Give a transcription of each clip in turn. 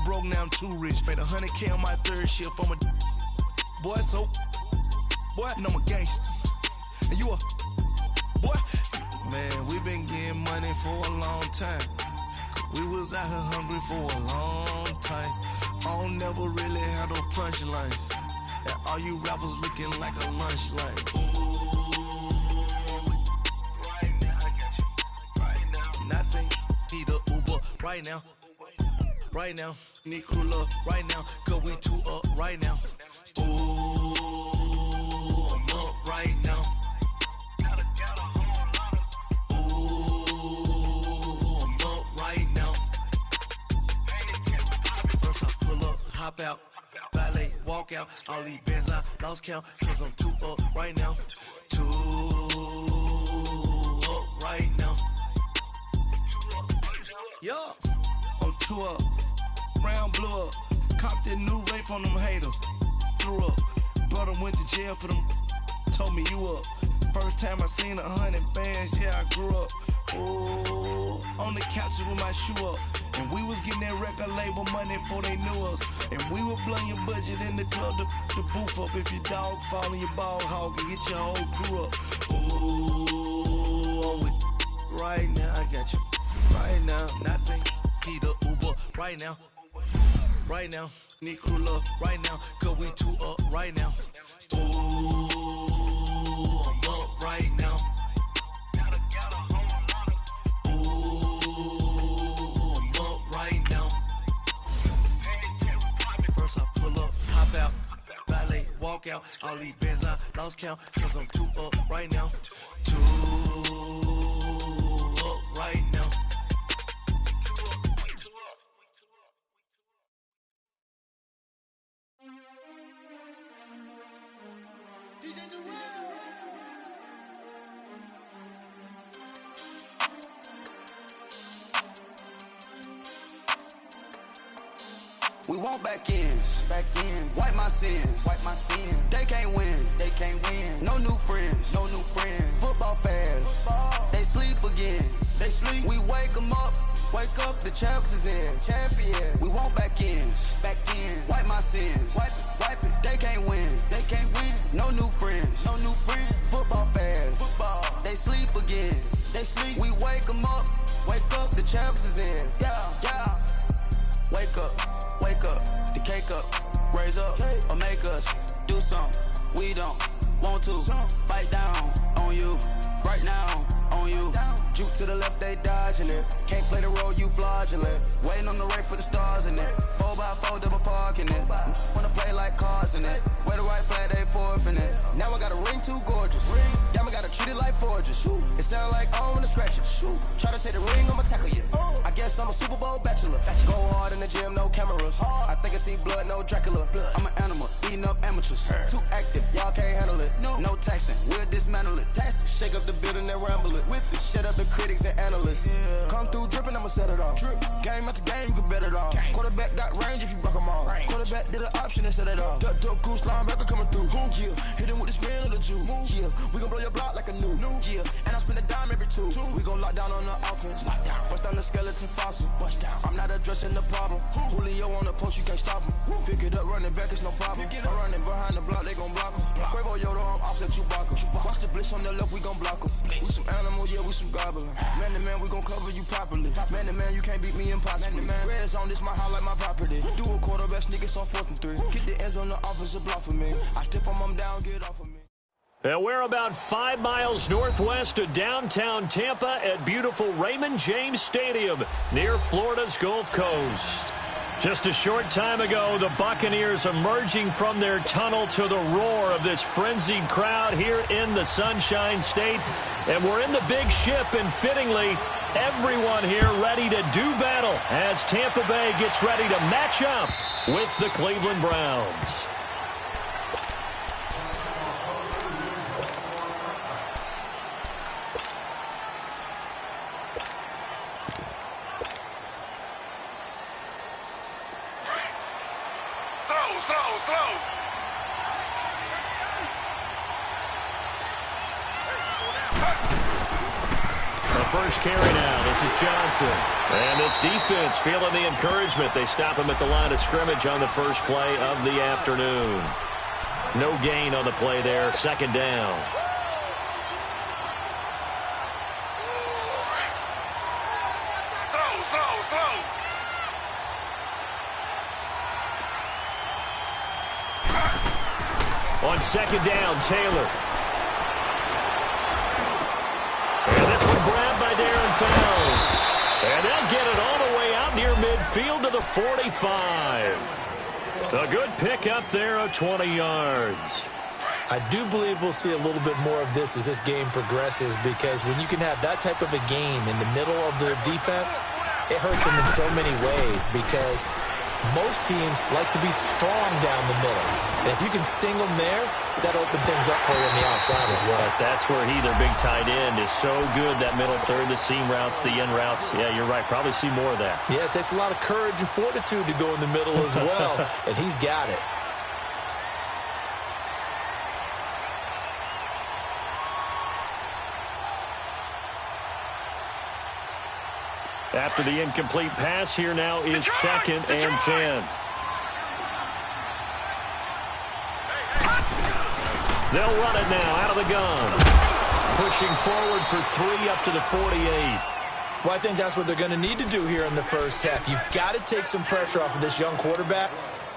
broke, now I'm too rich. Made 100K on my third shift. I'm a boy, so boy, and I'm a gangster. And you a boy? Man, we been getting money for a long time. We was out here hungry for a long time. I don't never really have no punchlines. And all you rappers looking like a lunch line. Right now, I got you. Right now. Nothing, need a Uber right now. Right now, need crew love right now. Cause we two up right now. Ooh, I'm up right now. Hop out, valet, walk out. All these bands I lost count. Cause I'm too up right now. Too up right now. Yeah, I'm too up. Brown blew up. Copped that new rape on them haters. Threw up. Brother went to jail for them. Told me you up. First time I seen 100 bands, yeah, I grew up. Oh, on the couches with my shoe up. And we was getting that record label money before they knew us. And we were blowing your budget in the club to boof up. If your dog fall in your ball hog and get your whole crew up. Ooh, I'm with right now, I got you. Right now, nothing, need a Uber right now. Right now, need crew love right now. Cause we two up right now. Ooh, I'm up right now. Out, valet, walk out. All these bands I lost count. Cause I'm too up right now. Too up right now. DJ Durrell. We want back ends, wipe my sins, They can't win, No new friends, Football fans, they sleep again, We wake 'em up, the champs is in, champion. We want back ends, wipe my sins, wipe it. They can't win, No new friends, Football fans, they sleep again, We wake 'em up, the champs is in, yeah. Wake up, the cake up, raise up, or make us do something we don't want to. Bite down on you, right now on you. Juke to the left, they dodging it. Can't play the role, you fraudulent. Waiting on the race for the stars in it. 4x4 double parking it. Wanna play like cars in it. Wear the white flag, they forfeit it. Now I got a ring too gorgeous. Damn, I gotta treat it like forges. It sound like I wanna scratch it. Try to take the ring, I'ma tackle you. I guess I'm a Super Bowl bachelor. Go hard in the gym, no cameras. I think I see blood, no Dracula. I'm an animal, eating up amateurs. Too active, y'all can't handle it. No taxing, we'll dismantle it. Shake up the building and ramble it. Shut up the critics and analysts. Come through dripping, I'ma set it off. Game after game, you can bet it off. Quarterback got range if you block them all. Quarterback did an option and set it off. Duck goose linebacker coming through. Yeah, hit him with the spin of the Jew. Yeah, we gon' blow your block like a new. Yeah, and I spend a dime every two. We gon' lock down on the offense. Bust down the skeleton fossil. I'm not addressing the problem. Julio on the post, you can't stop him. Pick it up, running back, it's no problem. I'm running behind the block, they gon' block him. Quavo Yoda, I'm offset Chewbacca. Watch the blitz on the left, we gon' block him. We some animal, yeah, we some goblin. Man to man, we gon' cover you properly. Man to man, you can't beat me impossibly. Red zone, this my highlight, my property. Do a quarterback sneak, it's on 4th and 3. Get the ends on the offensive block for me. I stiff them down, get off of me. And we're about 5 miles northwest of downtown Tampa at beautiful Raymond James Stadium near Florida's Gulf Coast. Just a short time ago, the Buccaneers emerging from their tunnel to the roar of this frenzied crowd here in the Sunshine State. And we're in the big ship, and fittingly, everyone here ready to do battle as Tampa Bay gets ready to match up with the Cleveland Browns. Slow. first carry now. This is Johnson. And this defense feeling the encouragement. They stop him at the line of scrimmage on the first play of the afternoon. No gain on the play there. Second down. Throw. On second down, Taylor. And this one grabbed by Darren Fells. And they'll get it all the way out near midfield to the 45. A good pick up there of 20 yards. I do believe we'll see a little bit more of this as this game progresses, because when you can have that type of a game in the middle of the defense, it hurts them in so many ways, because most teams like to be strong down the middle. And if you can sting them there, that'll open things up for you on the outside as well. That's where their big tight end, is so good, that middle third, the seam routes, the in routes. Yeah, you're right. Probably see more of that. Yeah, it takes a lot of courage and fortitude to go in the middle as well, and he's got it. After the incomplete pass, here now is second and 10. They'll run it now out of the gun. Pushing forward for 3 up to the 48. Well, I think that's what they're going to need to do here in the first half. You've got to take some pressure off of this young quarterback,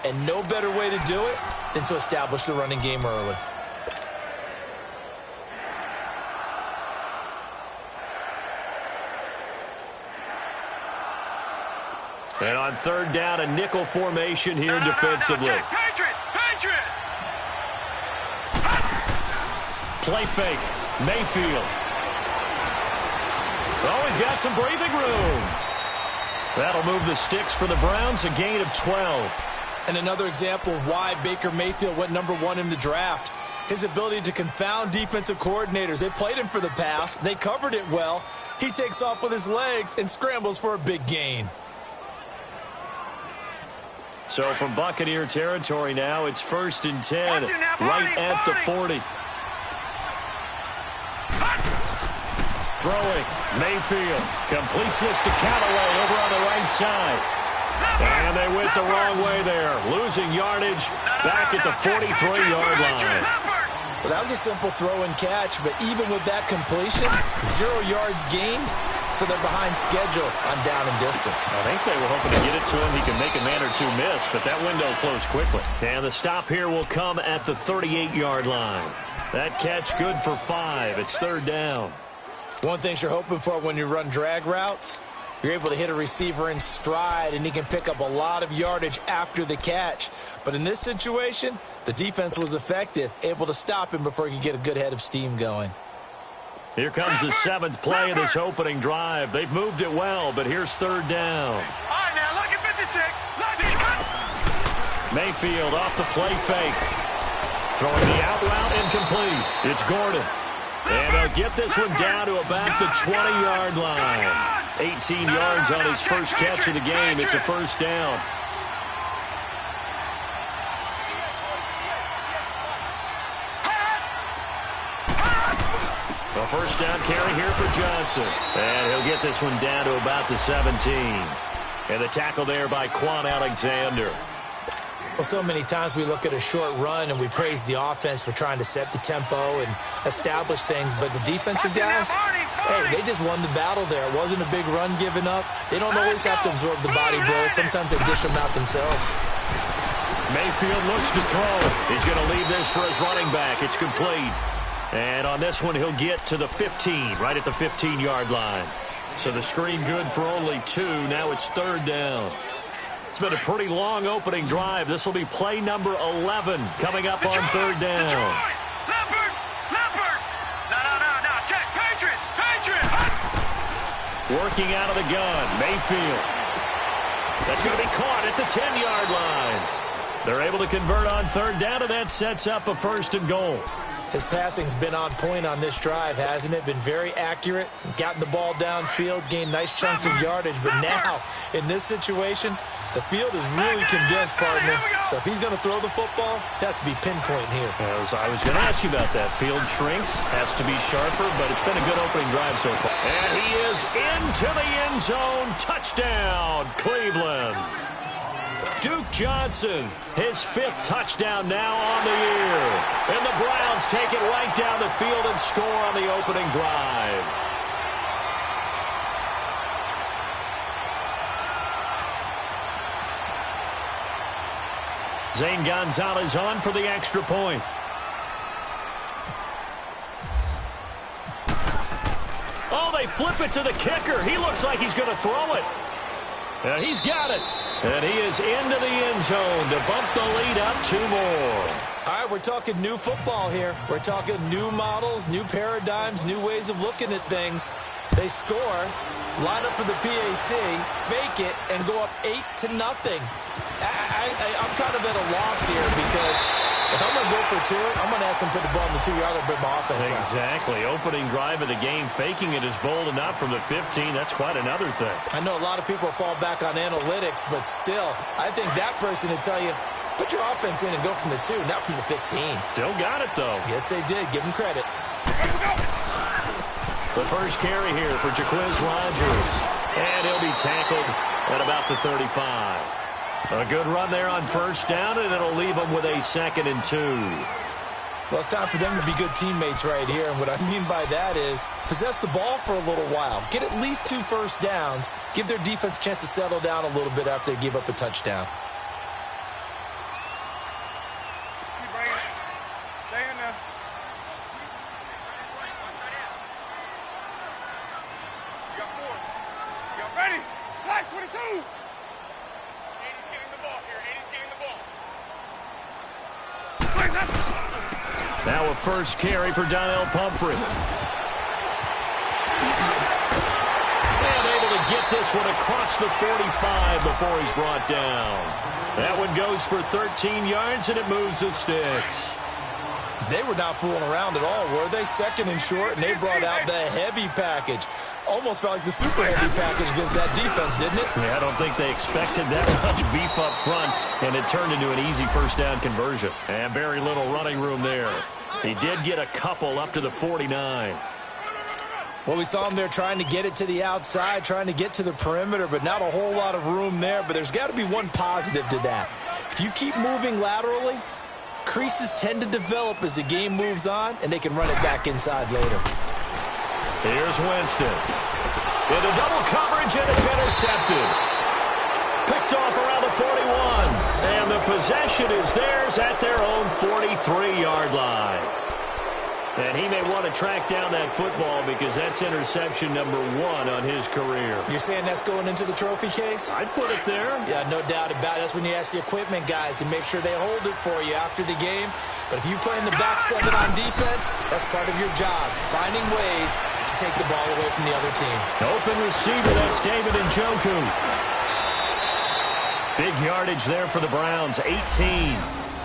and no better way to do it than to establish the running game early. And on third down, a nickel formation here defensively. Patriot! Play fake. Mayfield. Oh, he's got some breathing room. That'll move the sticks for the Browns, a gain of 12. And another example of why Baker Mayfield went #1 in the draft. His ability to confound defensive coordinators. They played him for the pass. They covered it well. He takes off with his legs and scrambles for a big gain. So from Buccaneer territory now, it's 1st and 10, right at the 40. Throwing, Mayfield completes this to Callaway over on the right side. And they went the wrong way there, losing yardage back at the 43-yard line. Well, that was a simple throw and catch, but even with that completion, 0 yards gained, so they're behind schedule on down and distance. I think they were hoping to get it to him. He can make a man or two miss, but that window closed quickly. And the stop here will come at the 38-yard line. That catch good for 5. It's third down. One thing you're hoping for when you run drag routes, you're able to hit a receiver in stride, and he can pick up a lot of yardage after the catch. But in this situation, the defense was effective, able to stop him before he could get a good head of steam going. Here comes the 7th play of this opening drive. They've moved it well, but here's third down. All right, now, look at 56. Mayfield off the play fake. Throwing the out route incomplete. It's Gordon. And they'll get this one down to about the 20-yard line. 18 yards on his first catch of the game. It's a first down. A first down carry here for Johnson. And he'll get this one down to about the 17. And the tackle there by Quan Alexander. Well, so many times we look at a short run and we praise the offense for trying to set the tempo and establish things, but the defensive guys, hey, they just won the battle there. It wasn't a big run given up. They don't always have to absorb the body blows. Sometimes they dish them out themselves. Mayfield looks to throw. He's going to leave this for his running back. It's complete. And on this one, he'll get to the 15, right at the 15-yard line. So the screen good for only 2. Now it's third down. It's been a pretty long opening drive. This will be play number 11 coming up on third down. Leopard! No, check, Patriot! Working out of the gun, Mayfield. That's going to be caught at the 10-yard line. They're able to convert on third down, and that sets up a 1st and goal. His passing's been on point on this drive, hasn't it? Been very accurate, gotten the ball downfield, gained nice chunks of yardage. But now, in this situation, the field is really condensed, partner. So if he's going to throw the football, that has to be pinpoint here. I was going to ask you about that. Field shrinks, has to be sharper, but it's been a good opening drive so far. And he is into the end zone. Touchdown, Cleveland. Duke Johnson, his 5th touchdown now on the year. And the Browns take it right down the field and score on the opening drive. Zane Gonzalez on for the extra point. Oh, they flip it to the kicker. He looks like he's going to throw it. And he's got it. And he is into the end zone to bump the lead up 2 more. All right, we're talking new football here. We're talking new models, new paradigms, new ways of looking at things. They score, line up for the PAT, fake it, and go up 8-0. I'm kind of at a loss here because if I'm going to go for 2, I'm going to ask him to put the ball in the 2-yard line, bring my offense out. Exactly. Opening drive of the game, faking it is bold enough from the 15. That's quite another thing. I know a lot of people fall back on analytics, but still, I think that person would tell you, put your offense in and go from the 2, not from the 15. Still got it, though. Yes, they did. Give them credit. The first carry here for Jaquiz Rodgers. And he'll be tackled at about the 35. A good run there on first down, and it'll leave them with a 2nd and 2. Well, it's time for them to be good teammates right here, and what I mean by that is possess the ball for a little while. Get at least 2 first downs. Give their defense a chance to settle down a little bit after they give up a touchdown. Stay in there. You got 4. You got ready. Flag 22. Now a first carry for Donnell Pumphrey. And able to get this one across the 45 before he's brought down. That one goes for 13 yards, and it moves the sticks. They were not fooling around at all, were they? 2nd and short, and they brought out the heavy package. Almost felt like the super heavy package against that defense, didn't it? Yeah, I don't think they expected that much beef up front, and it turned into an easy first down conversion. And very little running room there. He did get a couple up to the 49. Well, we saw him there trying to get it to the outside, trying to get to the perimeter, but not a whole lot of room there. But there's got to be one positive to that. If you keep moving laterally, creases tend to develop as the game moves on, and they can run it back inside later. Here's Winston. Into double coverage, and it's intercepted. Picked off around the 41. And the possession is theirs at their own 43-yard line. And he may want to track down that football because that's interception number 1 on his career. You're saying that's going into the trophy case? I'd put it there. Yeah, no doubt about it. That's when you ask the equipment guys to make sure they hold it for you after the game. But if you play in the back 7 on defense, that's part of your job, finding ways to take the ball away from the other team. Open receiver, that's David Njoku. Big yardage there for the Browns, 18.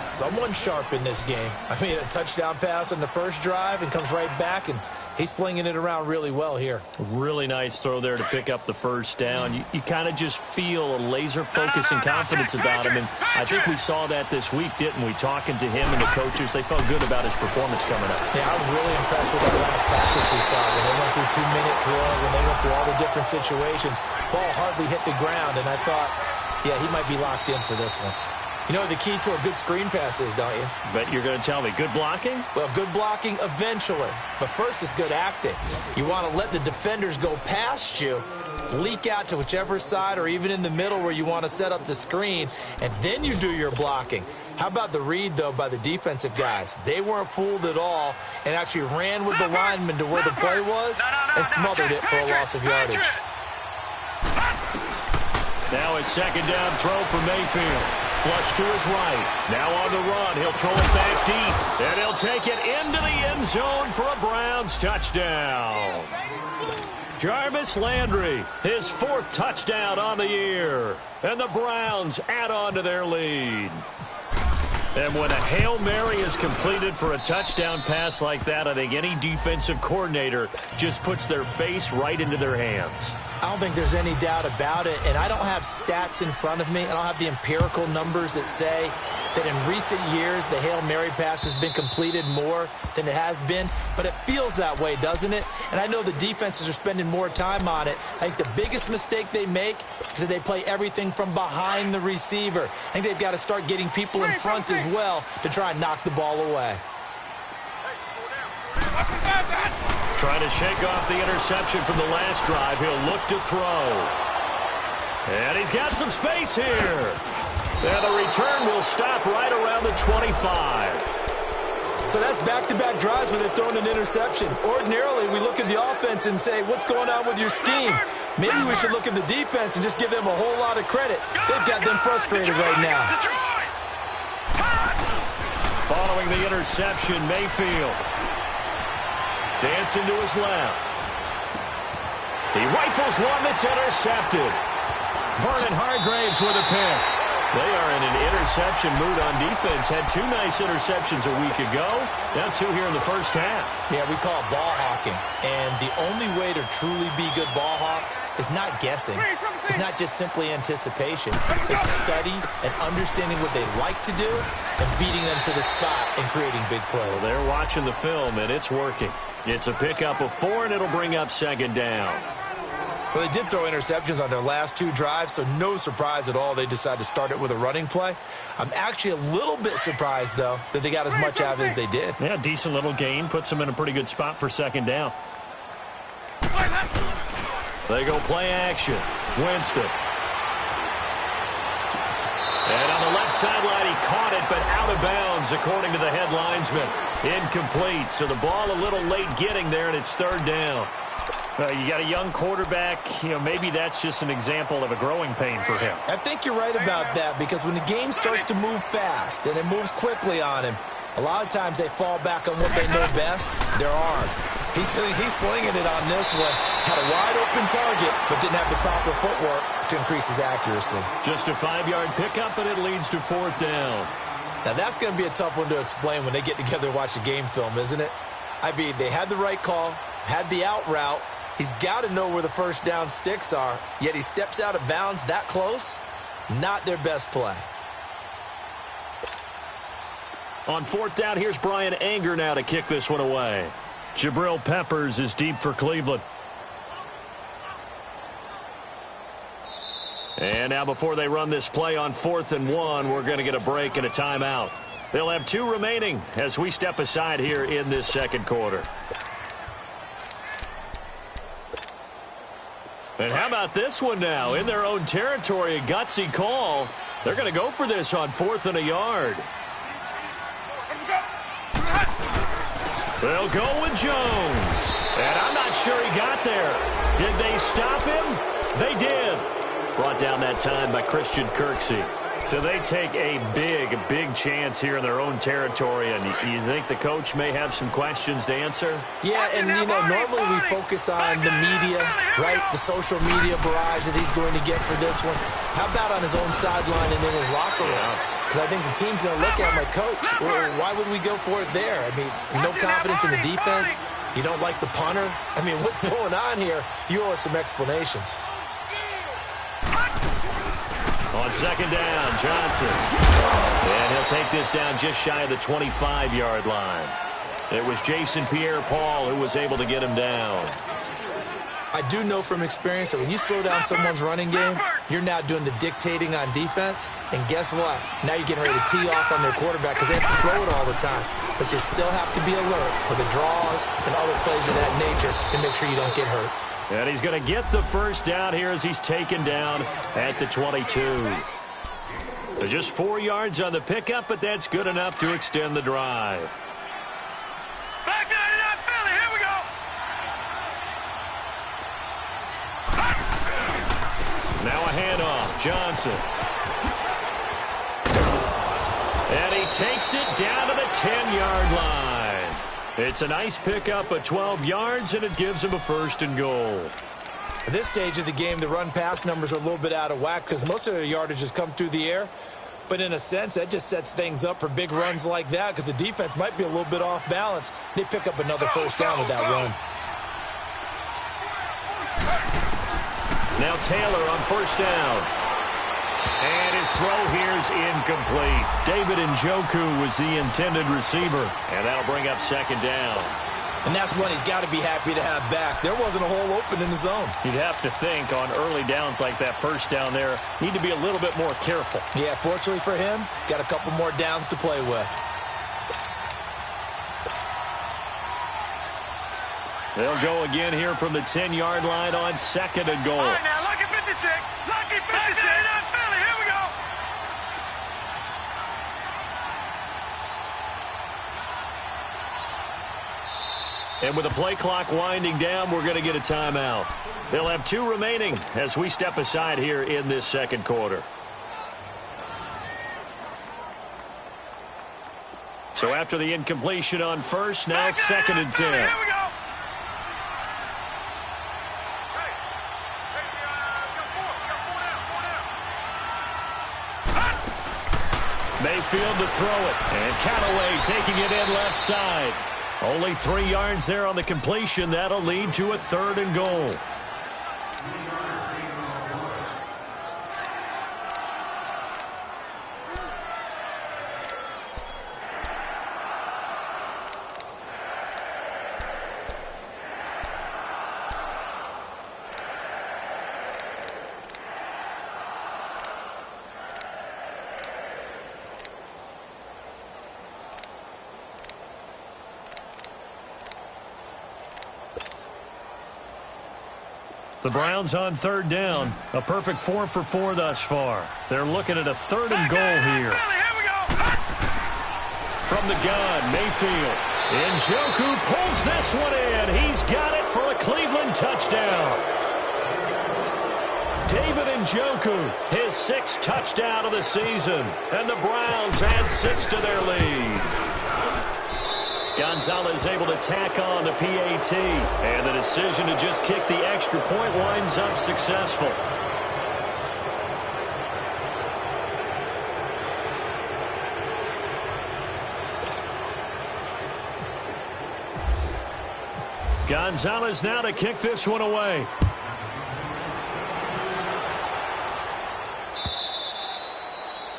Someone sharp in this game. I mean, a touchdown pass on the first drive and comes right back, and he's flinging it around really well here. Really nice throw there to pick up the first down. You kind of just feel a laser focus and confidence about him, and I think we saw that this week, didn't we? Talking to him and the coaches, they felt good about his performance coming up. Yeah, I was really impressed with that last practice we saw when they went through 2-minute drill, when they went through all the different situations. Ball hardly hit the ground, and I thought, yeah, he might be locked in for this one. You know what the key to a good screen pass is, don't you? But you're going to tell me, good blocking? Well, good blocking eventually. But first is good acting. You want to let the defenders go past you, leak out to whichever side or even in the middle where you want to set up the screen, and then you do your blocking. How about the read, though, by the defensive guys? They weren't fooled at all and actually ran with the lineman to where the play was and smothered it for a loss of yardage. Now a second down throw for Mayfield. Flush to his right. Now on the run. He'll throw it back deep. And he'll take it into the end zone for a Browns touchdown. Jarvis Landry, his 4th touchdown on the year. And the Browns add on to their lead. And when a Hail Mary is completed for a touchdown pass like that, I think any defensive coordinator just puts their face right into their hands. I don't think there's any doubt about it, and I don't have stats in front of me. I don't have the empirical numbers that say that in recent years the Hail Mary pass has been completed more than it has been, but it feels that way, doesn't it? And I know the defenses are spending more time on it. I think the biggest mistake they make is that they play everything from behind the receiver. I think they've got to start getting people in front as well to try and knock the ball away. Trying to shake off the interception from the last drive. He'll look to throw. And he's got some space here. And the return will stop right around the 25. So that's back-to-back drives where they've thrown an interception. Ordinarily, we look at the offense and say, what's going on with your scheme? Maybe we should look at the defense and just give them a whole lot of credit. They've got them frustrated right now. Following the interception, Mayfield. Dancing to his left. He rifles one that's intercepted. Vernon Hargraves with a pick. They are in an interception mood on defense. Had 2 nice interceptions a week ago. Now 2 here in the first half. Yeah, we call it ball hawking. And the only way to truly be good ball hawks is not guessing. It's not just simply anticipation. It's study and understanding what they like to do and beating them to the spot and creating big plays. Well, they're watching the film, and it's working. It's a pickup of 4, and it'll bring up second down. Well, they did throw interceptions on their last 2 drives, so no surprise at all they decided to start it with a running play. I'm actually a little bit surprised, though, that they got as much out of it as they did. Yeah, decent little gain. Puts them in a pretty good spot for second down. They go play action. Winston. And on the left sideline, he caught it, but out of bounds, according to the head linesman. Incomplete, so the ball a little late getting there, and it's third down. You got a young quarterback, maybe that's just an example of a growing pain for him. I think you're right about that, because when the game starts to move fast and it moves quickly on him, a lot of times they fall back on what they know best, their arm. He's slinging it on this one. Had a wide-open target, but didn't have the proper footwork to increase his accuracy. Just a 5-yard pickup, and it leads to fourth down. Now, that's going to be a tough one to explain when they get together and watch the game film, isn't it? I mean, they had the right call, had the out route. He's got to know where the first down sticks are, yet he steps out of bounds that close. Not their best play. On fourth down, here's Brian Anger now to kick this one away. Jabril Peppers is deep for Cleveland. And now before they run this play on 4th and 1, we're going to get a break and a timeout. They'll have 2 remaining as we step aside here in this second quarter. And how about this one now? In their own territory, a gutsy call. They're going to go for this on 4th and a yard. They'll go with Jones. And I'm not sure he got there. Did they stop him? They did. Brought down that time by Christian Kirksey. So they take a big chance here in their own territory. And you think the coach may have some questions to answer? Yeah, and, normally we focus on the media, right? The social media barrage that he's going to get for this one. How about on his own sideline and in his locker room? Because I think the team's going to look at him like, Coach, why would we go for it there? I mean, no confidence in the defense. You don't like the punter. I mean, what's going on here? You owe us some explanations. On second down, Johnson. And he'll take this down just shy of the 25-yard line. It was Jason Pierre-Paul who was able to get him down. I do know from experience that when you slow down someone's running game, you're now doing the dictating on defense. And guess what? Now you're getting ready to tee off on their quarterback because they have to throw it all the time. But you still have to be alert for the draws and other plays of that nature to make sure you don't get hurt. And he's going to get the first down here as he's taken down at the 22. There's just 4 yards on the pickup, but that's good enough to extend the drive. Back to 99 Philly, here we go. Now a handoff, Johnson. And he takes it down to the 10-yard line. It's a nice pickup of 12 yards, and it gives him a 1st and goal. At this stage of the game, the run-pass numbers are a little bit out of whack because most of their yardage has come through the air. But in a sense, that just sets things up for big runs like that because the defense might be a little bit off balance. They pick up another first down with that run. Now Taylor on first down. And his throw here's incomplete. David Njoku was the intended receiver. And that'll bring up second down. And that's one he's got to be happy to have back. There wasn't a hole open in the zone. You'd have to think on early downs like that first down there, need to be a little bit more careful. Yeah, fortunately for him, got a couple more downs to play with. They'll go again here from the 10-yard line on second and goal. All right, now, lucky 56. Lucky 56. Philly, here we go. And with the play clock winding down, we're going to get a timeout. They'll have 2 remaining as we step aside here in this second quarter. So after the incompletion on first, now second and 10. Here we go. Mayfield to throw it. And Callaway taking it in left side. Only 3 yards there on the completion. That'll lead to a third and goal. The Browns on third down. A perfect 4 for 4 thus far. They're looking at a third and goal here. From the gun, Mayfield. Njoku pulls this one in. He's got it for a Cleveland touchdown. David Njoku, his 6th touchdown of the season. And the Browns add 6 to their lead. Gonzalez able to tack on the PAT. And the decision to just kick the extra point winds up successful. Gonzalez now to kick this one away.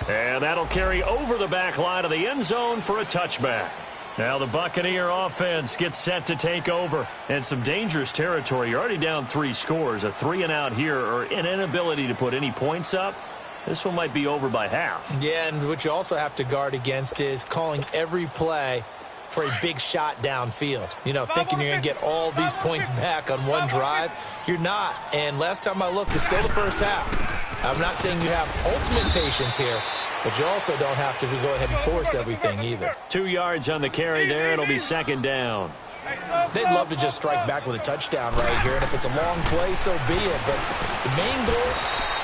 And that'll carry over the back line of the end zone for a touchback. Now the Buccaneer offense gets set to take over. And some dangerous territory. You're already down 3 scores. A 3-and-out here or an inability to put any points up. This one might be over by half. Yeah, and what you also have to guard against is calling every play for a big shot downfield. You know, thinking you're going to get all these points back on one drive. You're not. And last time I looked, it's still the first half. I'm not saying you have ultimate patience here, but you also don't have to go ahead and force everything either. 2 yards on the carry there. It'll be second down. They'd love to just strike back with a touchdown right here, and if it's a long play, so be it. But the main goal,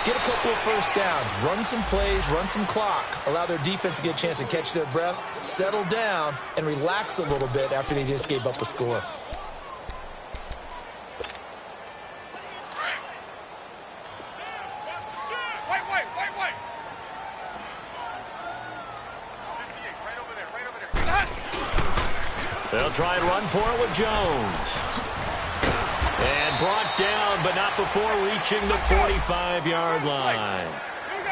get a couple of first downs, run some plays, run some clock, allow their defense to get a chance to catch their breath, settle down, and relax a little bit after they just gave up a score. They'll try and run for it with Jones. And brought down, but not before reaching the 45-yard line.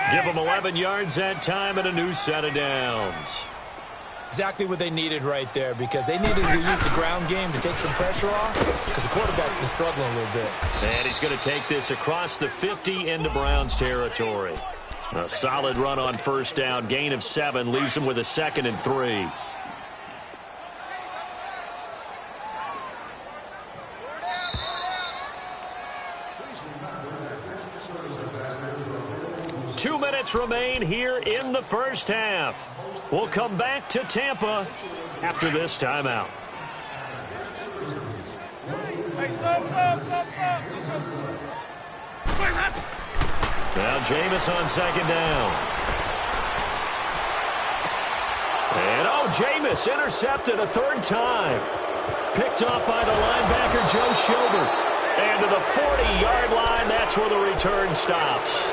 Give them 11 yards that time and a new set of downs. Exactly what they needed right there, because they needed to use the ground game to take some pressure off, because the quarterback's been struggling a little bit. And he's going to take this across the 50 into Browns territory. A solid run on first down. Gain of 7 leaves him with a 2nd and 3. Two minutes remain here in the first half. We'll come back to Tampa after this timeout. Now Jameis on second down. And Jameis intercepted a 3rd time. Picked off by the linebacker Joe Schobert. And to the 40-yard line, that's where the return stops.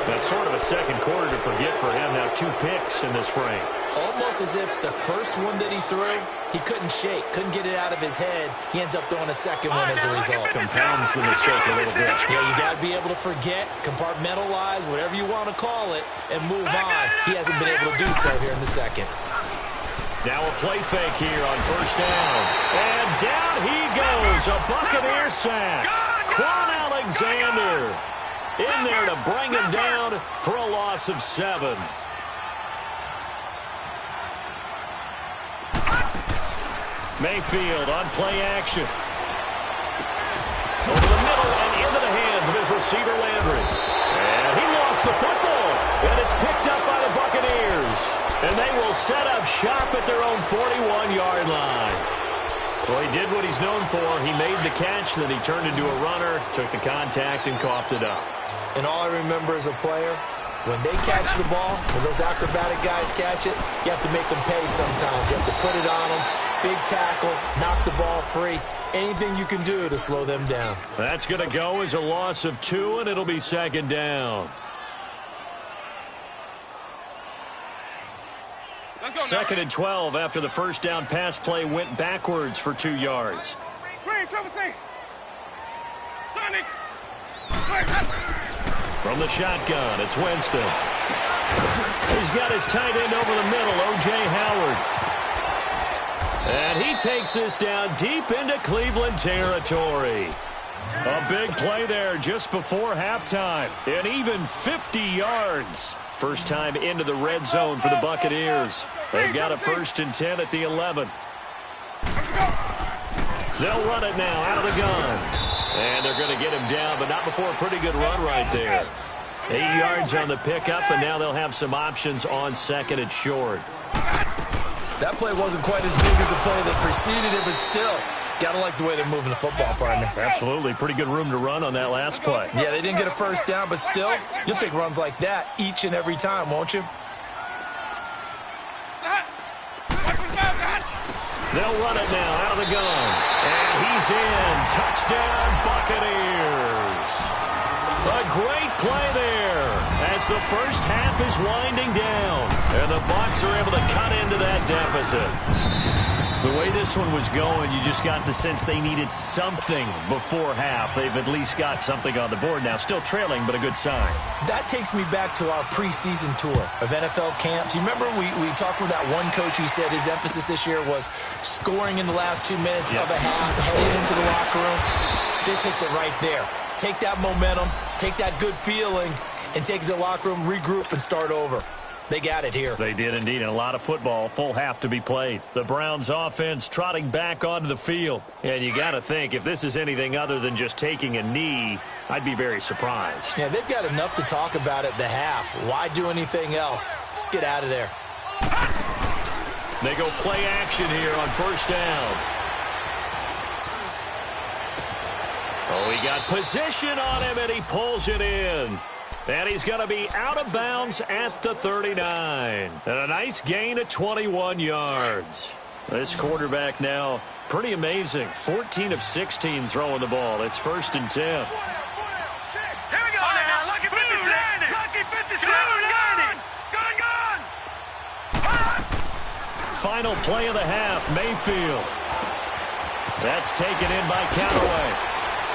That's sort of a second quarter to forget for him. Now 2 picks in this frame. Almost as if the first one that he threw, he couldn't shake, couldn't get it out of his head. He ends up throwing a second one as a result. Compounds the mistake a little bit. Yeah, you got to be able to forget, compartmentalize, whatever you want to call it, and move on. He hasn't been able to do so here in the second. Now a play fake here on first down. And down he goes. A Buccaneer sack. Quan Alexander in there to bring him down for a loss of 7. Mayfield on play action. Over the middle and into the hands of his receiver Landry. And he lost the football. And it's picked up by the Buccaneers. And they will set up shop at their own 41-yard line. Well, he did what he's known for. He made the catch, then he turned into a runner, took the contact, and coughed it up. And all I remember as a player, when they catch the ball, when those acrobatic guys catch it, you have to make them pay sometimes. You have to put it on them, big tackle, knock the ball free. Anything you can do to slow them down. That's going to go as a loss of 2, and it'll be second down. Second and 12 after the first down pass play went backwards for 2 yards. From the shotgun, it's Winston. He's got his tight end over the middle, O.J. Howard. And he takes this down deep into Cleveland territory. A big play there just before halftime. And even 50 yards. First time into the red zone for the Buccaneers. They've got a 1st and 10 at the 11. They'll run it now out of the gun. And they're going to get him down, but not before a pretty good run right there. 8 yards on the pickup, and now they'll have some options on second and short. That play wasn't quite as big as the play that preceded it, but still, gotta like the way they're moving the football, partner. Absolutely. Pretty good room to run on that last play. Yeah, they didn't get a first down, but still, you'll take runs like that each and every time, won't you? They'll run it now out of the gun. And he's in. Touchdown, Buccaneers. A great play there as the first half is winding down. And the Bucs are able to cut into that deficit. The way this one was going, you just got the sense they needed something before half. They've at least got something on the board now. Still trailing, but a good sign. That takes me back to our preseason tour of NFL camps. You remember we talked with that one coach who said his emphasis this year was scoring in the last 2 minutes of a half, heading into the locker room. This hits it right there. Take that momentum, take that good feeling, and take it to the locker room, regroup, and start over. They got it here. They did indeed, and a lot of football, full half to be played. The Browns offense trotting back onto the field. And you got to think, if this is anything other than just taking a knee, I'd be very surprised. Yeah, they've got enough to talk about at the half. Why do anything else? Just get out of there. They go play action here on first down. Oh, he got position on him, and he pulls it in. And he's going to be out of bounds at the 39. And a nice gain of 21 yards. This quarterback now, pretty amazing. 14 of 16 throwing the ball. It's 1st and 10. Here we go now. Lucky 56. Lucky 57. Gone. Final play of the half, Mayfield. That's taken in by Callaway.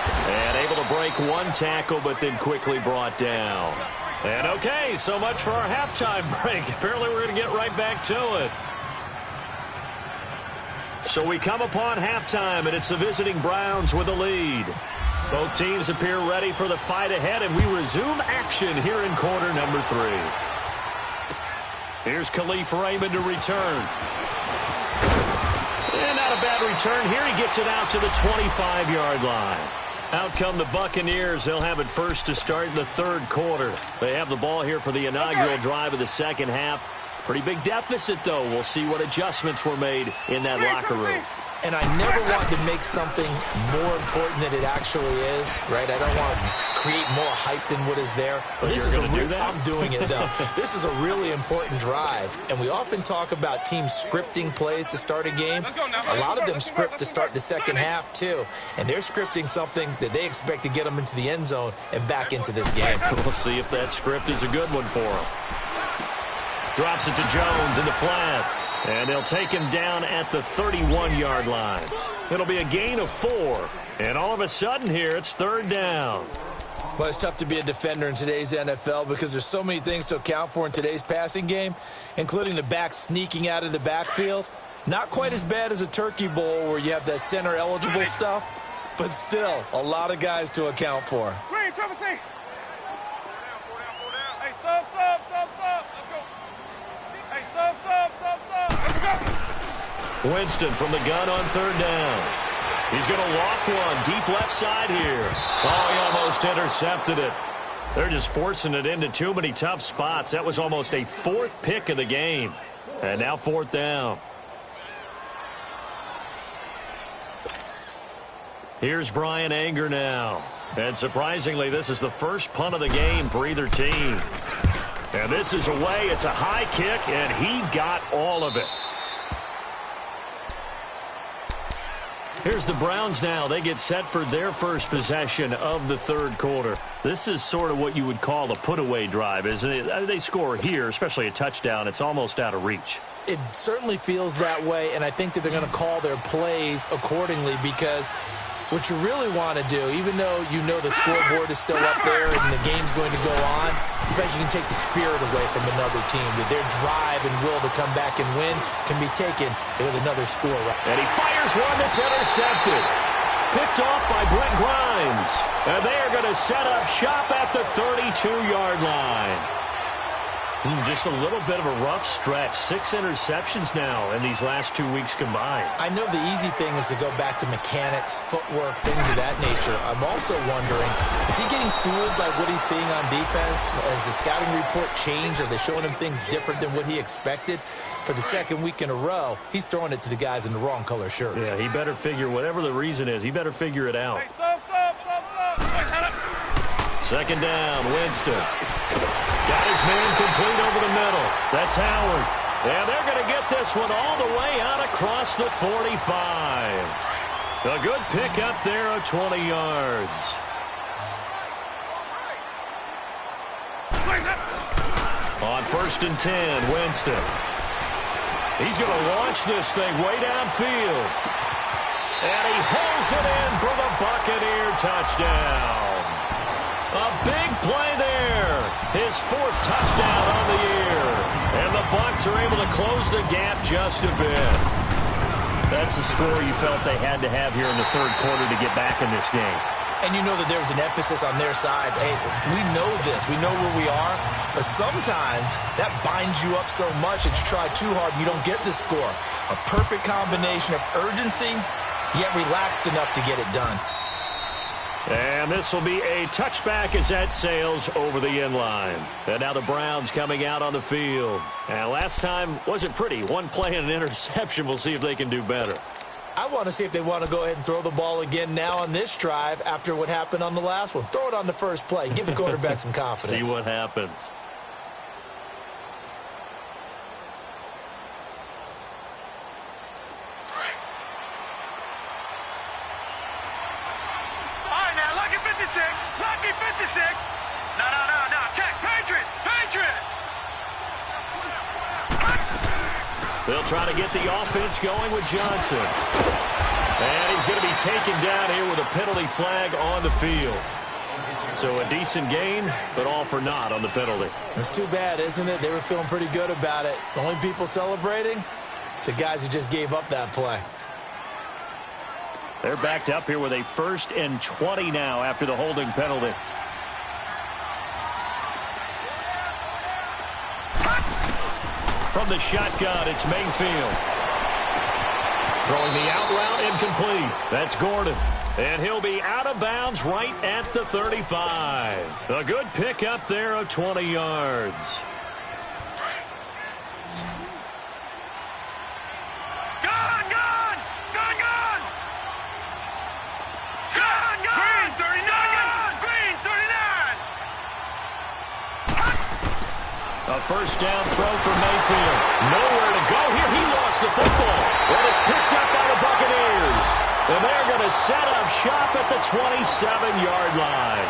And able to break one tackle, but then quickly brought down. And okay, so much for our halftime break. Apparently we're going to get right back to it. So we come upon halftime, and it's the visiting Browns with the lead. Both teams appear ready for the fight ahead, and we resume action here in quarter number 3. Here's Khalif Raymond to return. And not a bad return here. He gets it out to the 25-yard line. Out come the Buccaneers. They'll have it first to start the 3rd quarter. They have the ball here for the inaugural drive of the second half. Pretty big deficit, though. We'll see what adjustments were made in that locker room. and I never want to make something more important than it actually is, right? I don't want to create more hype than what is there. But this is I'm doing it, though. This is a really important drive, and we often talk about teams scripting plays to start a game. A lot of them script to start the second half, too, and they're scripting something that they expect to get them into the end zone and back into this game. We'll see if that script is a good one for them. Drops it to Jones in the flat. And they'll take him down at the 31-yard line. It'll be a gain of 4. And all of a sudden here, it's third down. Well, it's tough to be a defender in today's NFL because there's so many things to account for in today's passing game, including the back sneaking out of the backfield. Not quite as bad as a turkey bowl where you have that center-eligible stuff, but still a lot of guys to account for. Green, triple C. Hey, sub. Let's go. Hey, sub. Winston from the gun on third down. He's going to loft one deep left side here. Oh, he almost intercepted it. They're just forcing it into too many tough spots. That was almost a 4th pick of the game. And now 4th down. Here's Brian Anger now. And surprisingly, this is the first punt of the game for either team. And this is away. It's a high kick, and he got all of it. Here's the Browns now. They get set for their first possession of the third quarter. This is sort of what you would call a put-away drive, isn't it? They score here, especially a touchdown. It's almost out of reach. It certainly feels that way, and I think that they're going to call their plays accordingly because what you really want to do, even though you know the scoreboard is still up there and the game's going to go on, in fact, you can take the spirit away from another team, that their drive and will to come back and win can be taken with another score. And he fires one that's intercepted. Picked off by Brent Grimes. And they are going to set up shop at the 32-yard line. Just a little bit of a rough stretch. 6 interceptions now in these last 2 weeks combined. I know the easy thing is to go back to mechanics, footwork, things of that nature. I'm also wondering, is he getting fooled by what he's seeing on defense? Has the scouting report changed? Are they showing him things different than what he expected? For the second week in a row, he's throwing it to the guys in the wrong color shirts. Yeah, he better figure, whatever the reason is, he better figure it out. Hey, sub. Second down, Winston. Got his man complete over the middle. That's Howard. And they're going to get this one all the way out across the 45. A good pick up there of 20 yards. On 1st and 10, Winston. He's going to launch this thing way downfield. And he holds it in for the Buccaneer touchdown. A big play there. His 4th touchdown on the year. And the Bucs are able to close the gap just a bit. That's a score you felt they had to have here in the third quarter to get back in this game. And you know that there was an emphasis on their side. Hey, we know this. We know where we are. But sometimes that binds you up so much that you try too hard, you don't get the score. A perfect combination of urgency, yet relaxed enough to get it done. And this will be a touchback as that sails over the end line. And now the Browns coming out on the field. And last time wasn't pretty. One play and an interception. We'll see if they can do better. I want to see if they want to go ahead and throw the ball again now on this drive after what happened on the last one. Throw it on the first play. Give the quarterback some confidence. See what happens. Lucky 56. No. Check. Patriot. They'll try to get the offense going with Johnson. And he's going to be taken down here with a penalty flag on the field. So a decent gain, but all for naught on the penalty. That's too bad, isn't it? They were feeling pretty good about it. The only people celebrating, the guys who just gave up that play. They're backed up here with a 1st and 20 now after the holding penalty. From the shotgun, it's Mayfield. Throwing the out route incomplete. That's Gordon. And he'll be out of bounds right at the 35. A good pick up there of 20 yards. Gone! A first down throw for Mayfield. Nowhere to go here. He lost the football. And it's picked up by the Buccaneers. And they're going to set up shop at the 27-yard line.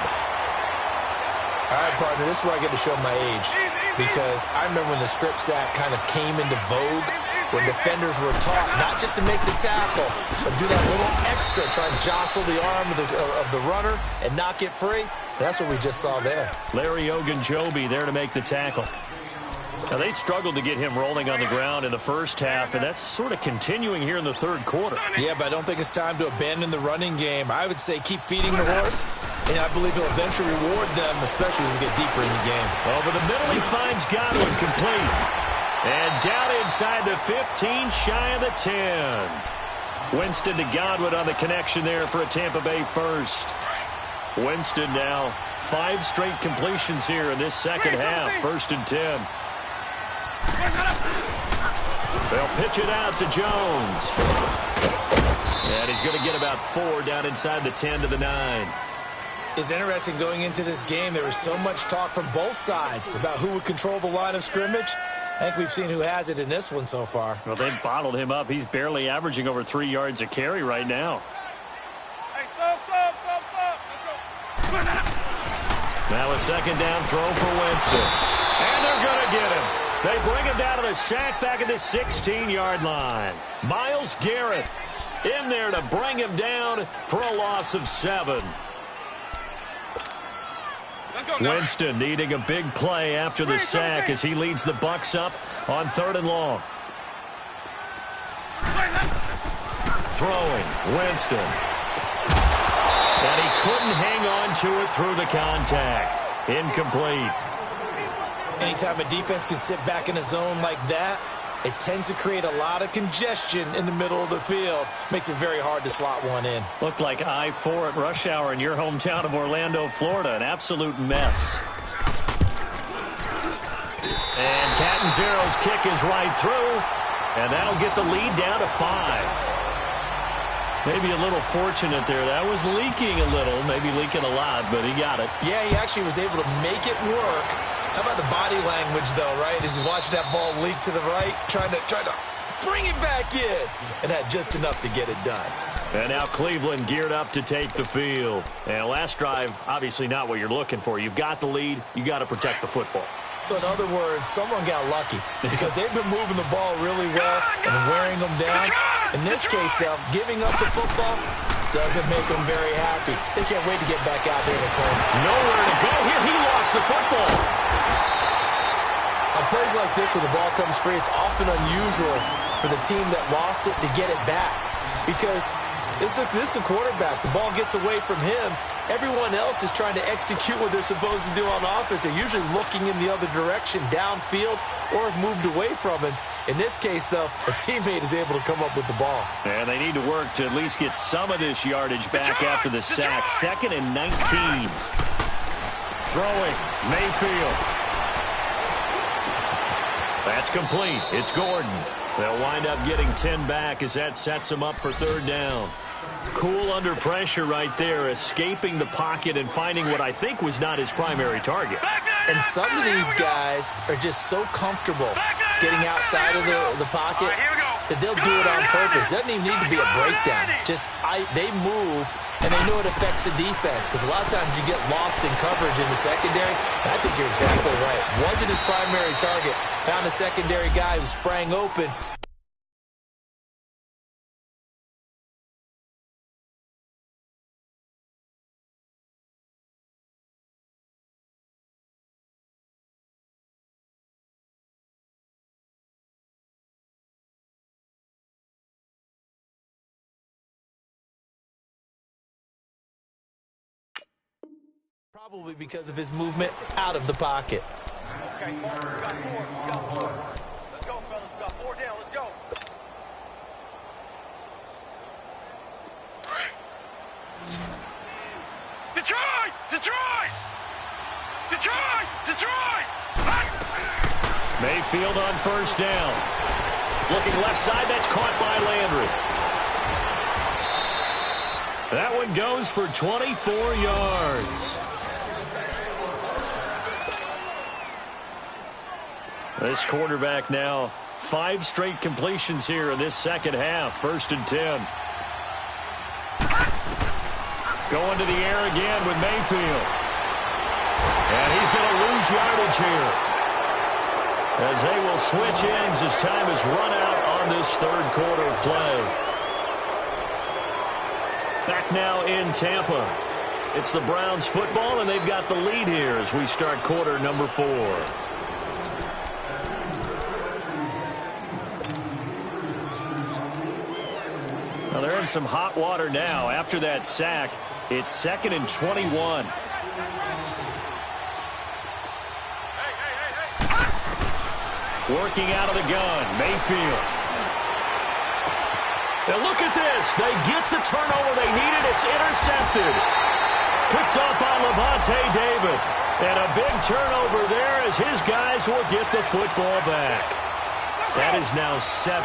All right, partner, this is where I get to show my age. Because I remember when the strip sack kind of came into vogue, when defenders were taught not just to make the tackle, but do that little extra, try and jostle the arm of the runner and not get free. That's what we just saw there. Larry Ogunjobi there to make the tackle. Now, they struggled to get him rolling on the ground in the first half, and that's sort of continuing here in the third quarter. Yeah, but I don't think it's time to abandon the running game. I would say keep feeding the horse, and I believe he'll eventually reward them, especially as we get deeper in the game. Over the middle, he finds Godwin complete. And down inside the 15, shy of the 10. Winston to Godwin on the connection there for a Tampa Bay first. Winston now 5 straight completions here in this second half. 1st and 10. They'll pitch it out to Jones. And he's going to get about 4 down inside the 10 to the 9. It's interesting going into this game. There was so much talk from both sides about who would control the line of scrimmage. I think we've seen who has it in this one so far. Well, they've bottled him up. He's barely averaging over 3 yards a carry right now. Hey, sub. Let's go. Now a second down throw for Winston. And they're going to get him. They bring him down to the sack back at the 16-yard line. Myles Garrett in there to bring him down for a loss of 7. Winston needing a big play after the sack as he leads the Bucs up on 3rd and long. Throwing, Winston. And he couldn't hang on to it through the contact. Incomplete. Anytime a defense can sit back in a zone like that, it tends to create a lot of congestion in the middle of the field. Makes it very hard to slot one in. Looked like I-4 at rush hour in your hometown of Orlando, Florida. An absolute mess. And Catanzaro's kick is right through. And that'll get the lead down to 5. Maybe a little fortunate there. That was leaking a little, maybe leaking a lot, but he got it. Yeah, he actually was able to make it work. How about the body language, though, right? As he's watching that ball leak to the right, trying to bring it back in, and had just enough to get it done. And now Cleveland geared up to take the field. And last drive, obviously not what you're looking for. You've got the lead. You got to protect the football. So in other words, someone got lucky because they've been moving the ball really well and wearing them down. In this case, though, giving up the football doesn't make them very happy. They can't wait to get back out there and atone. Nowhere to go here. He lost the football. On plays like this where the ball comes free, it's often unusual for the team that lost it to get it back because this is a quarterback. The ball gets away from him. Everyone else is trying to execute what they're supposed to do on offense. They're usually looking in the other direction, downfield, or have moved away from him. In this case, though, a teammate is able to come up with the ball. And they need to work to at least get some of this yardage back after the sack. 2nd and 19. Throwing, Mayfield. That's complete. It's Gordon. They'll wind up getting 10 back as that sets them up for 3rd down. Cool under pressure right there, escaping the pocket and finding what I think was not his primary target. And some of these guys are just so comfortable getting outside of the pocket that they'll do it on purpose. It doesn't even need to be a breakdown. They move, and they know it affects the defense because a lot of times you get lost in coverage in the secondary, and I think you're exactly right. Wasn't his primary target. Found a secondary guy who sprang open. Probably because of his movement out of the pocket. Okay, we got 4. Let's go, fellas. We got 4 down. Let's go. Detroit! Detroit! Detroit! Detroit! Mayfield on 1st down. Looking left side, that's caught by Landry. That one goes for 24 yards. This quarterback now 5 straight completions here in this second half. 1st and 10. Going to the air again with Mayfield. And he's going to lose yardage here, as they will switch ends as time has run out on this 3rd quarter of play. Back now in Tampa. It's the Browns football, and they've got the lead here as we start quarter number 4. Now they're in some hot water now. After that sack, it's 2nd and 21. Working out of the gun, Mayfield. And look at this. They get the turnover they needed. It's intercepted. Picked up by Levante David. And a big turnover there as his guys will get the football back. That is now 7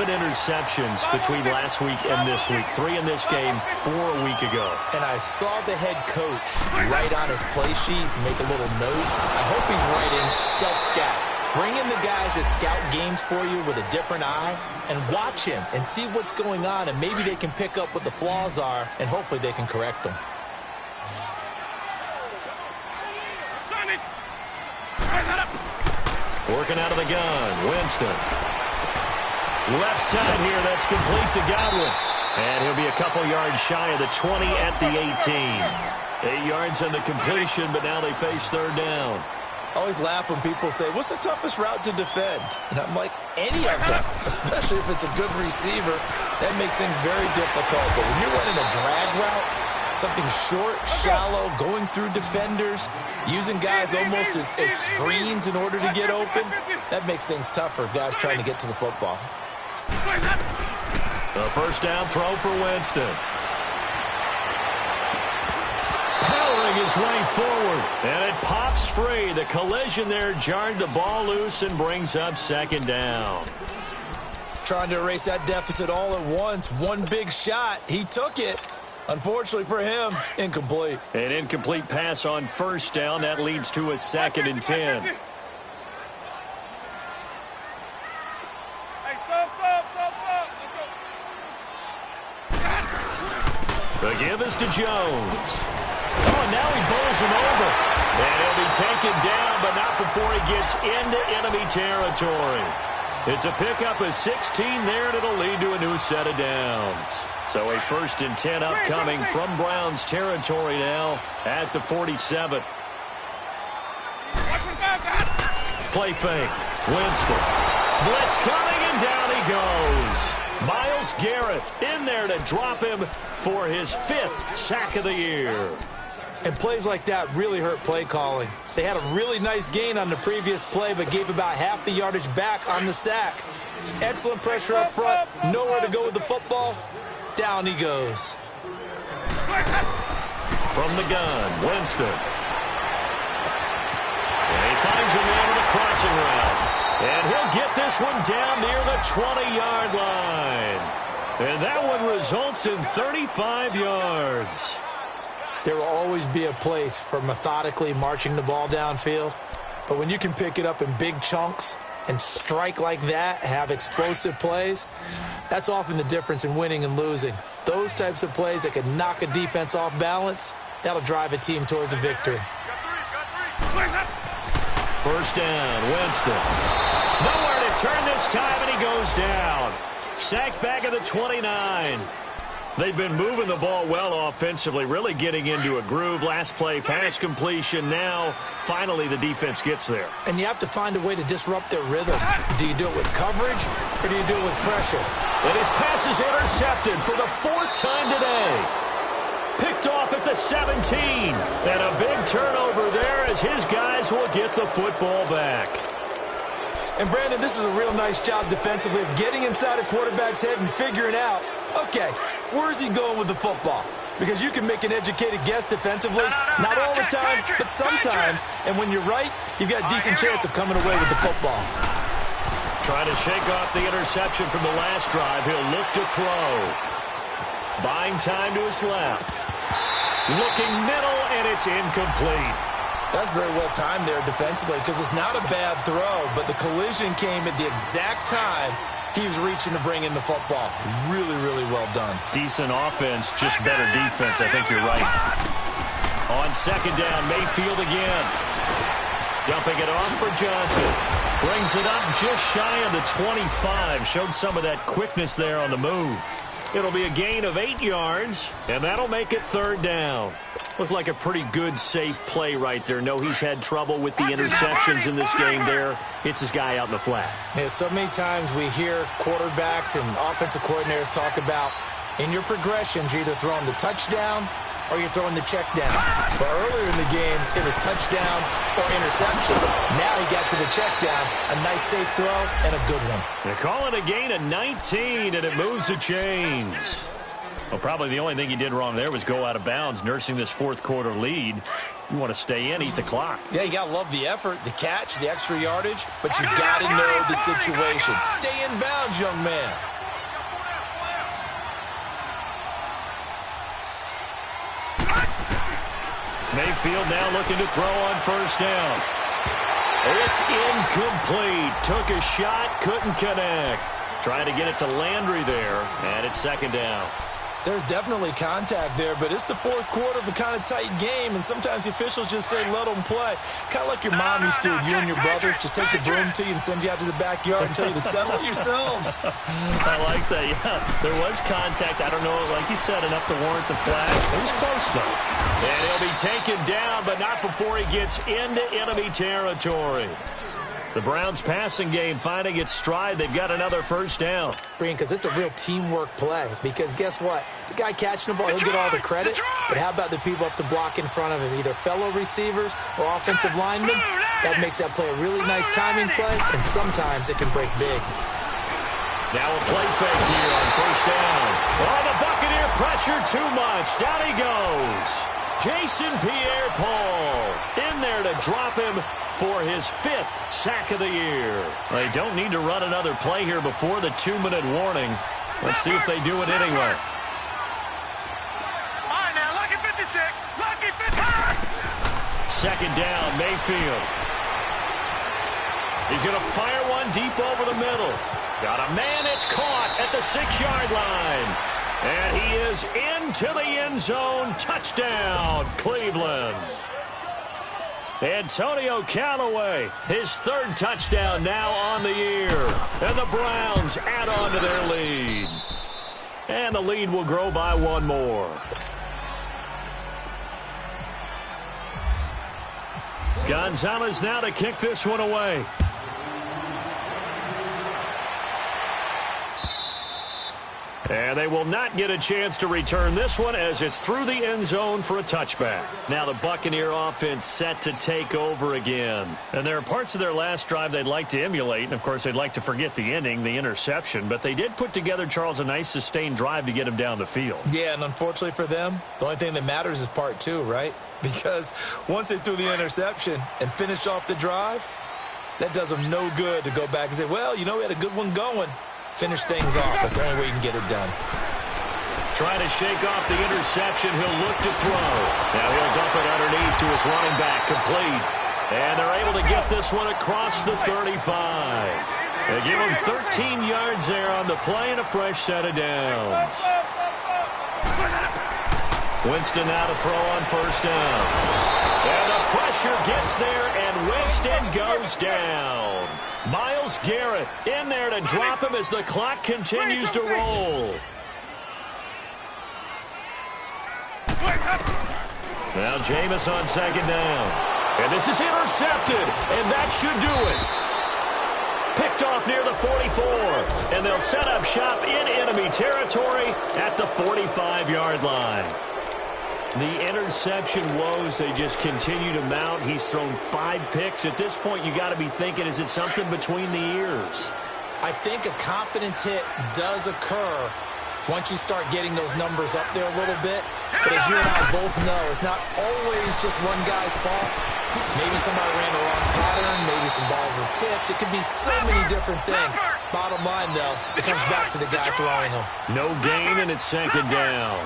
interceptions between last week and this week. 3 in this game, 4 a week ago. And I saw the head coach write on his play sheet, make a little note. I hope he's writing self-scout. Bring in the guys that scout games for you with a different eye and watch him and see what's going on, and maybe they can pick up what the flaws are, and hopefully they can correct them. Working out of the gun, Winston. Left side here, that's complete to Godwin. And he'll be a couple yards shy of the 20 at the 18. 8 yards on the completion, but now they face 3rd down. I always laugh when people say, what's the toughest route to defend? And I'm like, any of them, especially if it's a good receiver. That makes things very difficult. But when you're running a drag route, something short, shallow, going through defenders, using guys almost as screens in order to get open, that makes things tough for guys trying to get to the football. The 1st down throw for Winston. Powering his way forward, and it pops free. The collision there jarred the ball loose and brings up 2nd down. Trying to erase that deficit all at once. One big shot. He took it. Unfortunately for him, incomplete. An incomplete pass on 1st down. That leads to a 2nd and 10. The give is to Jones. Oh, and now he bowls him over. And he'll be taken down, but not before he gets into enemy territory. It's a pickup of 16 there, and it'll lead to a new set of downs. So a 1st and 10 upcoming from Browns territory now at the 47. Play fake. Winston. Blitz coming, and down he goes. Myles Garrett in there to drop him for his 5th sack of the year. And plays like that really hurt play calling. They had a really nice gain on the previous play, but gave about half the yardage back on the sack. Excellent pressure up front. Nowhere to go with the football. Down he goes. From the gun, Winston. And he finds a man with a crossing route. And he'll get this one down near the 20-yard line. And that one results in 35 yards. There will always be a place for methodically marching the ball downfield. But when you can pick it up in big chunks and strike like that, have explosive plays, that's often the difference in winning and losing. Those types of plays that can knock a defense off balance, that'll drive a team towards a victory. 1st down, Winston. Nowhere to turn this time, and he goes down. Sacked back at the 29. They've been moving the ball well offensively, really getting into a groove. Last play, pass completion. Now, finally, the defense gets there. And you have to find a way to disrupt their rhythm. Do you do it with coverage, or do you do it with pressure? And his pass is intercepted for the 4th time today. Picked off at the 17. And a big turnover there as his guys will get the football back. And, Brandon, this is a real nice job defensively of getting inside a quarterback's head and figuring out, okay, where's he going with the football? Because you can make an educated guess defensively, not all the time, but sometimes. And when you're right, you've got a decent chance of coming away with the football. Trying to shake off the interception from the last drive. He'll look to throw. Buying time to his left. Looking middle, and it's incomplete. That's very well timed there defensively because it's not a bad throw, but the collision came at the exact time he was reaching to bring in the football. Really, really well done. Decent offense, just better defense. I think you're right. On second down, Mayfield again. Dumping it off for Johnson. Brings it up just shy of the 25. Showed some of that quickness there on the move. It'll be a gain of 8 yards, and that'll make it third down. Looked like a pretty good, safe play right there. No, he's had trouble with the interceptions in this game there. Hits his guy out in the flat. Yeah, so many times we hear quarterbacks and offensive coordinators talk about in your progressions, you're either throwing the touchdown or you're throwing the check down. But earlier in the game, it was touchdown or interception. Now he got to the check down. A nice safe throw and a good one. They call it a gain of 19, and it moves the chains. Well, probably the only thing he did wrong there was go out of bounds, nursing this fourth quarter lead. You want to stay in, eat the clock. Yeah, you got to love the effort, the catch, the extra yardage, but you've got to know the situation. Stay in bounds, young man. Mayfield now looking to throw on first down. It's incomplete. Took a shot, couldn't connect. Trying to get it to Landry there, and it's second down. There's definitely contact there, but it's the fourth quarter of a kind of tight game, and sometimes the officials just say, let them play. Kind of like your mom used to with you and your brothers. Just take the broom to you and send you out to the backyard and tell you to settle it yourselves. I like that, yeah. There was contact. I don't know, like you said, enough to warrant the flag. It was close, though. And he'll be taken down, but not before he gets into enemy territory. The Browns' passing game finding its stride. They've got another first down. Green, because it's a real teamwork play. Because guess what? The guy catching the ball, he'll get all the credit. But how about the people up to block in front of him, either fellow receivers or offensive linemen? That makes that play a really nice timing play, and sometimes it can break big. Now a play fake here on first down. Oh, the Buccaneer pressure too much. Down he goes. Jason Pierre-Paul in there to drop him for his 5th sack of the year. They don't need to run another play here before the 2-minute warning. Let's see if they do it anyway. All right, now, lucky 56. Lucky 56. Second down, Mayfield. He's going to fire one deep over the middle. Got a man, it's caught at the 6-yard line. And he is into the end zone. Touchdown, Cleveland. Antonio Callaway, his 3rd touchdown now on the year. And the Browns add on to their lead. And the lead will grow by 1 more. Gonzalez now to kick this one away. And they will not get a chance to return this one as it's through the end zone for a touchback. Now the Buccaneer offense set to take over again. And there are parts of their last drive they'd like to emulate. And, of course, they'd like to forget the ending, the interception. But they did put together, Charles, a nice sustained drive to get him down the field. Yeah, and unfortunately for them, the only thing that matters is part 2, right? Because once they threw the interception and finished off the drive, that does them no good to go back and say, well, you know, we had a good one going. Finish things off. That's the only way you can get it done. Trying to shake off the interception. He'll look to throw. Now he'll dump it underneath to his running back. Complete. And they're able to get this one across the 35. They give him 13 yards there on the play and a fresh set of downs. Winston now to throw on first down. And the pressure gets there, and Winston goes down. Myles Garrett in there to drop him as the clock continues to roll. Now Jameis on second down. And this is intercepted, and that should do it. Picked off near the 44, and they'll set up shop in enemy territory at the 45-yard line. The interception woes, they just continue to mount. He's thrown 5 picks. At this point, you got to be thinking, is it something between the ears? I think a confidence hit does occur once you start getting those numbers up there a little bit. But as you and I both know, it's not always just one guy's fault. Maybe somebody ran the wrong pattern. Maybe some balls were tipped. It could be so many different things. Bottom line, though, it comes back to the guy throwing them. No gain, and it's second down.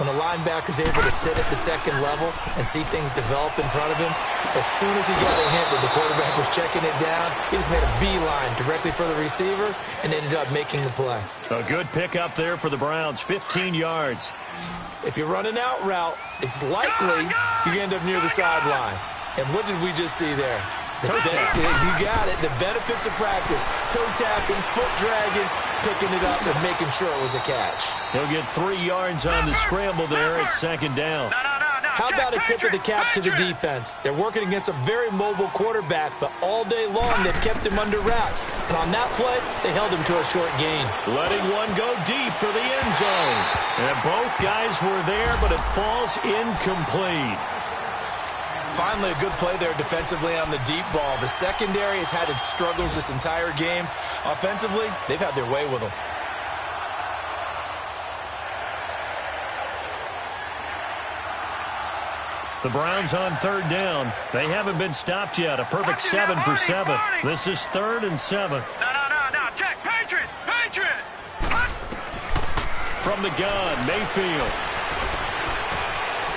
when a linebacker's able to sit at the second level and see things develop in front of him, as soon as he got a hint that the quarterback was checking it down, he just made a beeline directly for the receiver and ended up making the play. A good pick up there for the Browns, 15 yards. If you run an out route, it's likely you end up near the sideline. And what did we just see there? You got it. The benefits of practice. Toe tapping, foot dragging, picking it up and making sure it was a catch. He'll get 3 yards on the scramble there at second down. How about a tip of the cap to the defense? They're working against a very mobile quarterback, but all day long they've kept him under wraps. And on that play, they held him to a short gain. Letting one go deep for the end zone. And both guys were there, but it falls incomplete. Finally, a good play there defensively on the deep ball. The secondary has had its struggles this entire game. Offensively, they've had their way with them. The Browns on third down. They haven't been stopped yet. A perfect 7 for 7. This is 3rd and 7. No. Check. Patriot. From the gun, Mayfield.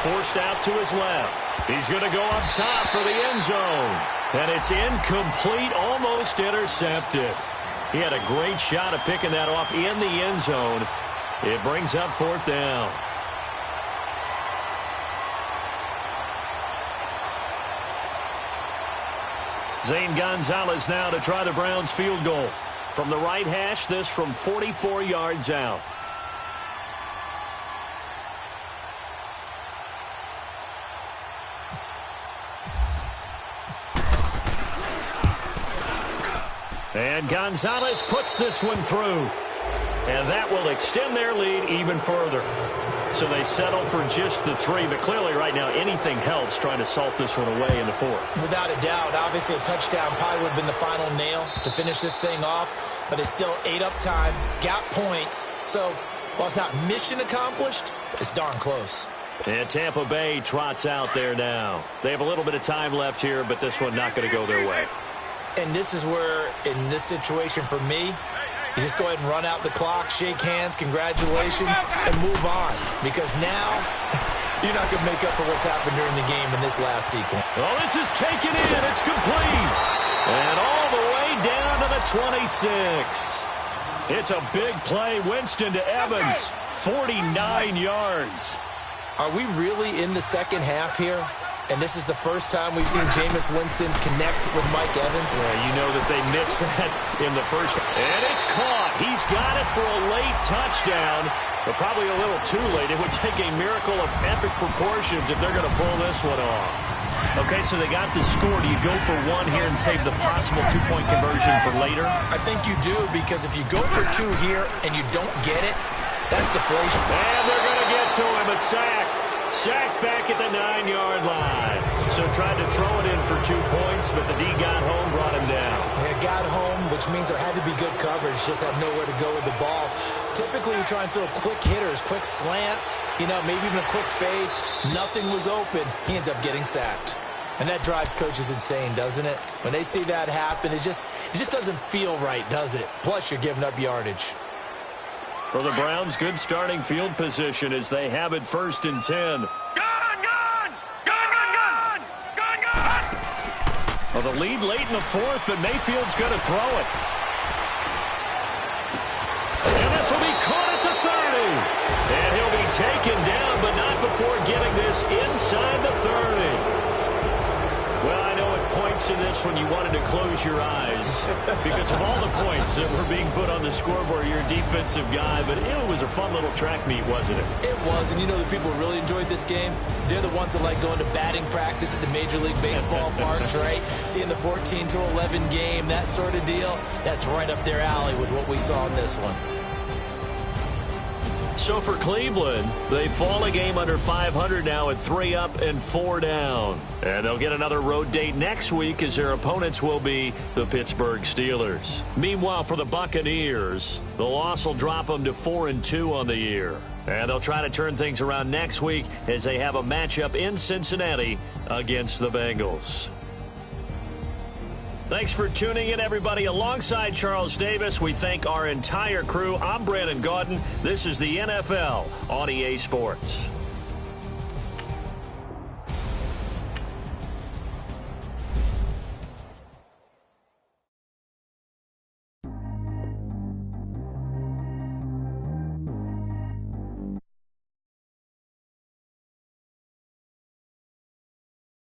Forced out to his left. He's going to go up top for the end zone. And it's incomplete, almost intercepted. He had a great shot of picking that off in the end zone. It brings up 4th down. Zane Gonzalez now to try the Browns field goal. From the right hash, this from 44 yards out. And Gonzalez puts this one through. And that will extend their lead even further. So they settle for just the 3, but clearly right now anything helps trying to salt this one away in the 4th. Without a doubt, obviously a touchdown probably would have been the final nail to finish this thing off, but it's still ate up time, got points. So while it's not mission accomplished, it's darn close. And Tampa Bay trots out there now. They have a little bit of time left here, but this one not going to go their way. And this is where, in this situation for me, you just go ahead and run out the clock, shake hands, congratulations, and move on. Because now, you're not going to make up for what's happened during the game in this last sequence. Oh, this is taken in. It's complete. And all the way down to the 26. It's a big play. Winston to Evans, 49 yards. Are we really in the second half here? And this is the first time we've seen Jameis Winston connect with Mike Evans. Yeah, you know that they missed that in the first. And it's caught. He's got it for a late touchdown, but probably a little too late. It would take a miracle of epic proportions if they're going to pull this one off. Okay, so they got the score. Do you go for 1 here and save the possible 2-point conversion for later? I think you do, because if you go for 2 here and you don't get it, that's deflation. And they're going to get to him, a sack. Sacked back at the 9-yard line. So tried to throw it in for 2 points, but the D got home, brought him down. Yeah, got home, which means there had to be good coverage. Just had nowhere to go with the ball. Typically, we try and throw quick hitters, quick slants, maybe even a quick fade. Nothing was open. He ends up getting sacked. And that drives coaches insane, doesn't it? When they see that happen, it just doesn't feel right, does it? Plus, you're giving up yardage. For the Browns, good starting field position as they have it 1st and 10. Gun! Well, the lead late in the 4th, but Mayfield's going to throw it. And this will be caught at the 30. And he'll be taken down, but not before getting this inside the 30. Well, I know at points in this one you wanted to close your eyes because of all the points that were being put on the scoreboard. You're a defensive guy, but it was a fun little track meet, wasn't it? It was, and the people who really enjoyed this game, they're the ones that like going to batting practice at the Major League Baseball parks, right? Seeing the 14-11 game, that sort of deal, that's right up their alley with what we saw in this one. So for Cleveland, they fall a game under 500 now at 3 up and 4 down. And they'll get another road date next week as their opponents will be the Pittsburgh Steelers. Meanwhile, for the Buccaneers, the loss will drop them to 4-2 on the year. And they'll try to turn things around next week as they have a matchup in Cincinnati against the Bengals. Thanks for tuning in, everybody. Alongside Charles Davis, we thank our entire crew. I'm Brandon Gaudin. This is the NFL on EA Sports.